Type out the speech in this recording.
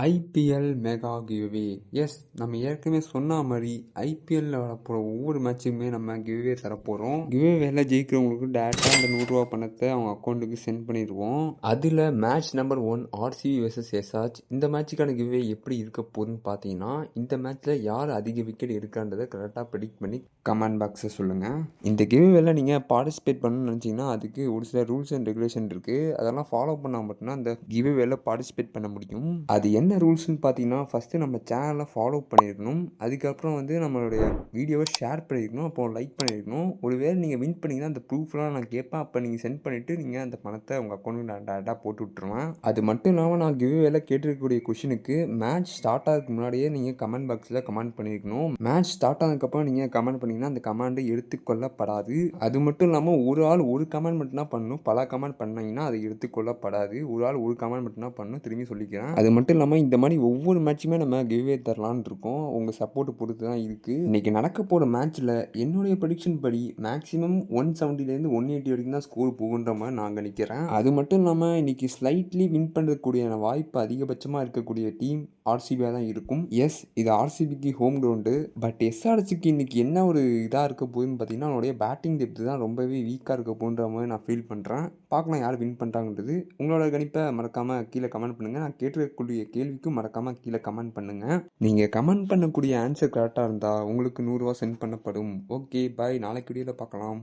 IPL mega giveaway. S, நம்ம ஏற்கனவே சொன்ன மாதிரி ஐபிஎல்ல வரப்போகிற ஒவ்வொரு மேட்சுக்குமே நம்ம கிவ்அவே தரப்போகிறோம். கிவ்அவேல ஜெயிக்கிறவங்களுக்கு டேரெக்டாக அந்த ₹100 பணத்தை அவங்க அக்கௌண்ட்டுக்கு சென்ட் பண்ணிடுவோம். அதில் மேட்ச் நம்பர் 1 ஆர்சிபி vs எஸ்ஆர்ச். இந்த மேட்சுக்கான கிவ்அவே எப்படி இருக்க போகுதுன்னு பார்த்தீங்கன்னா, இந்த மேட்ச்சில் யார் அதிக விக்கெட் எடுக்கான்றதை கரெக்டாக ப்ரெடிக்ட் பண்ணி கமெண்ட் பாக்ஸை சொல்லுங்கள். இந்த கிவ்அவேல நீங்கள் பார்ட்டிசிபேட் பண்ணணும்னு நினச்சிங்கன்னா அதுக்கு ஒரு சில ரூல்ஸ் அண்ட் ரெகுலேஷன் இருக்குது. அதெல்லாம் ஃபாலோ பண்ணால் மட்டும்தான் அந்த கிவ்அவேல பார்ட்டிசிபேட் பண்ண முடியும். அது என்ன ரூல்ஸ்னு பார்த்தீங்கன்னா, ஃபஸ்ட்டு நம்ம சேனலை ஃபாலோ பண்ணியிருக்கணும். அதுக்கப்புறம் நம்மளுடைய வீடியோவை ஷேர் பண்ணியிருக்கணும். அப்புறம் லைக் பண்ணியிருக்கணும். ஒருவேளை நீங்கள் வின் பண்ணிங்கன்னா அந்த ப்ரூஃப்லாம் நான் கேட்பேன். அப்போ நீங்கள் சென்ட் பண்ணிவிட்டு நீங்கள் அந்த பணத்தை உங்கள் அக்கௌண்ட்டுக்கு நான் டேரெக்டாக போட்டு விட்ருவேன். அது மட்டும் இல்லாமல் நான் கிவ்அவேல கேட்டிருக்கக்கூடிய கொஷினுக்கு மேட்ச் ஸ்டார்ட் ஆகிறதுக்கு முன்னாடியே நீங்கள் கமெண்ட் பாக்ஸில் கமெண்ட் பண்ணியிருக்கணும். மேட்ச் ஸ்டார்ட் ஆனதுக்கப்புறம் நீங்கள் கமெண்ட் பண்ணிங்கன்னா அந்த கமெண்ட் எடுத்துக்கொள்ளப்படாது. அது மட்டும் இல்லாமல் ஒரு ஆள் ஒரு கமெண்ட் மட்டும்தான் பண்ணணும். பல கமெண்ட் பண்ணீங்கன்னா அது எடுத்துக்கொள்ளப்படாது. ஒரு ஆள் ஒரு கமெண்ட் மட்டும்தான் பண்ணணும். திரும்பி சொல்லிக்கிறேன். அது மட்டும் இல்லாமல் இந்த மாதிரி ஒவ்வொரு மேட்சுமே நம்ம கிவ்அவே தரலான்னு இருக்கோம். உங்கள் சப்போர்ட் பொறுத்து தான் இருக்குது. இன்றைக்கி நடக்க போகிற மேட்ச்சில் என்னுடைய ப்ரெடிக்ஷன் படி மேக்ஸிமம் 170லேருந்து 180 வரைக்கும் தான் ஸ்கோர் போகுன்ற மாதிரி நான் நினைக்கிறேன். அது மட்டும் இல்லாமல் இன்றைக்கி ஸ்லைட்லி வின் பண்ணக்கூடிய வாய்ப்பு அதிகபட்சமாக இருக்கக்கூடிய டீம் ஆர்சிபியாக தான் இருக்கும். எஸ், இது ஆர்சிபிக்கு ஹோம் கிரவுண்டு. பட் எஸ்ஆர்எச்சுக்கு இன்றைக்கி என்ன ஒரு இதாக இருக்க போகுதுன்னு பார்த்தீங்கன்னா, அவனுடைய பேட்டிங் டெப்த்து தான் ரொம்பவே வீக்காக இருக்க போன்ற மாதிரி நான் ஃபீல் பண்ணுறேன். பார்க்கலாம் யார் வின் பண்ணுறாங்கன்றது. உங்களோட கணிப்பை மறக்காமல் கீழே கமெண்ட் பண்ணுங்கள். நான் கேட்டிருக்கக்கூடிய கேள்விக்கும் மறக்காமல் கீழே கமெண்ட் பண்ணுங்கள். நீங்கள் கமெண்ட் பண்ணக்கூடிய ஆன்சர் கரெக்டாக இருந்தால் உங்களுக்கு ₹100 சென்ட் பண்ணப்படும். ஓகே பாய், நாளைக்கு வீடியோவில் பார்க்கலாம்.